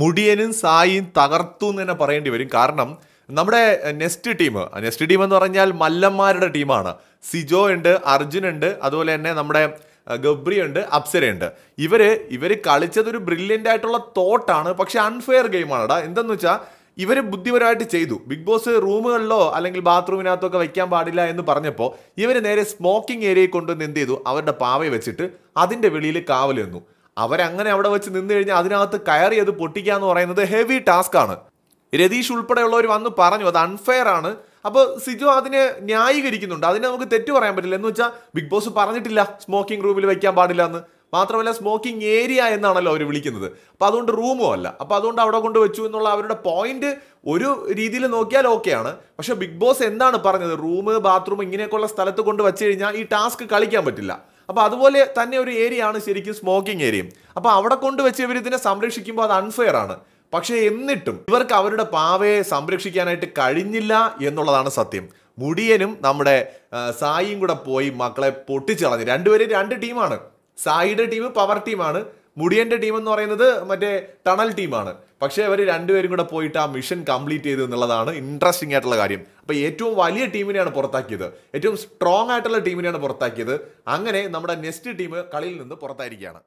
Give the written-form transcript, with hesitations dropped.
മുടിയനും സായിയും തകർത്തു എന്ന് തന്നെ പറയേണ്ടി വരും. കാരണം നമ്മുടെ നെക്സ്റ്റ് ടീം എന്ന് പറഞ്ഞാൽ മല്ലന്മാരുടെ ടീമാണ്. സിജോ ഉണ്ട്, അർജുൻ ഉണ്ട്, അതുപോലെ തന്നെ നമ്മുടെ ഗബ്രി ഉണ്ട്, അപ്സരയുണ്ട്. ഇവര് കളിച്ചതൊരു ബ്രില്യൻ്റ് ആയിട്ടുള്ള തോട്ടാണ്. പക്ഷെ അൺഫെയർ ഗെയിമാണെടാ. എന്തെന്ന് വെച്ചാൽ ഇവർ ബുദ്ധിപരമായിട്ട് ചെയ്തു. ബിഗ് ബോസ് റൂമുകളിലോ അല്ലെങ്കിൽ ബാത്റൂമിനകത്തോ ഒക്കെ വയ്ക്കാൻ പാടില്ല എന്ന് പറഞ്ഞപ്പോൾ ഇവർ നേരെ സ്മോക്കിംഗ് ഏരിയയിൽ കൊണ്ടുവന്ന് എന്ത് ചെയ്തു, അവരുടെ പാവയെ വെച്ചിട്ട് അതിൻ്റെ വെളിയിൽ കാവൽ നിന്നു. അവരങ്ങനെ അവിടെ വെച്ച് നിന്ന് കഴിഞ്ഞാൽ അതിനകത്ത് കയറി അത് പൊട്ടിക്കുക എന്ന് പറയുന്നത് ഹെവി ടാസ്ക് ആണ്. രതീഷ് ഉൾപ്പെടെയുള്ളവർ വന്ന് പറഞ്ഞു അത് അൺഫെയർ ആണ്. അപ്പോൾ സിജോ അതിനെ ന്യായീകരിക്കുന്നുണ്ട്. അതിനെ നമുക്ക് തെറ്റു പറയാൻ പറ്റില്ല. എന്ന് വെച്ചാൽ ബിഗ് ബോസ് പറഞ്ഞിട്ടില്ല സ്മോക്കിംഗ് റൂമിൽ വയ്ക്കാൻ പാടില്ല എന്ന്. മാത്രമല്ല സ്മോക്കിംഗ് ഏരിയ എന്നാണല്ലോ അവർ വിളിക്കുന്നത്. അപ്പോൾ അതുകൊണ്ട് റൂമും അല്ല. അപ്പോൾ അതുകൊണ്ട് അവിടെ കൊണ്ട് വെച്ചു എന്നുള്ള അവരുടെ പോയിന്റ് ഒരു രീതിയിൽ നോക്കിയാൽ ഓക്കെയാണ്. പക്ഷെ ബിഗ് ബോസ് എന്താണ് പറഞ്ഞത്, റൂം ബാത്റൂം ഇങ്ങനെയൊക്കെയുള്ള സ്ഥലത്ത് കൊണ്ട് വെച്ച് കഴിഞ്ഞാൽ ഈ ടാസ്ക് കളിക്കാൻ പറ്റില്ല. അപ്പോൾ അതുപോലെ തന്നെ ഒരു ഏരിയ ആണ് ശരിക്കും സ്മോക്കിംഗ് ഏരിയയും. അപ്പോൾ അവിടെ കൊണ്ട് വെച്ച് ഇവർ ഇതിനെ സംരക്ഷിക്കുമ്പോൾ അത് അൺഫെയർ ആണ്. പക്ഷേ എന്നിട്ടും ഇവർക്ക് അവരുടെ പാവയെ സംരക്ഷിക്കാനായിട്ട് കഴിഞ്ഞില്ല എന്നുള്ളതാണ് സത്യം. മുടിയനും നമ്മുടെ സായിയും കൂടെ പോയി മക്കളെ പൊട്ടിച്ചളഞ്ഞു. രണ്ടുപേരും രണ്ട് ടീമാണ്. സായിയുടെ ടീം പവർ ടീമാണ്, മുടിയന്റെ ടീം എന്ന് പറയുന്നത് മറ്റേ ടണൽ ടീമാണ്. പക്ഷേ അവർ രണ്ടുപേരും കൂടെ പോയിട്ട് ആ മിഷൻ കംപ്ലീറ്റ് ചെയ്തു എന്നുള്ളതാണ് ഇൻട്രസ്റ്റിംഗ് ആയിട്ടുള്ള കാര്യം. അപ്പോൾ ഏറ്റവും വലിയ ടീമിനെയാണ് പുറത്താക്കിയത്, ഏറ്റവും സ്ട്രോങ് ആയിട്ടുള്ള ടീമിനെയാണ് പുറത്താക്കിയത്. അങ്ങനെ നമ്മുടെ നെക്സ്റ്റ് ടീം കളിയിൽ നിന്ന് പുറത്തായിരിക്കുകയാണ്.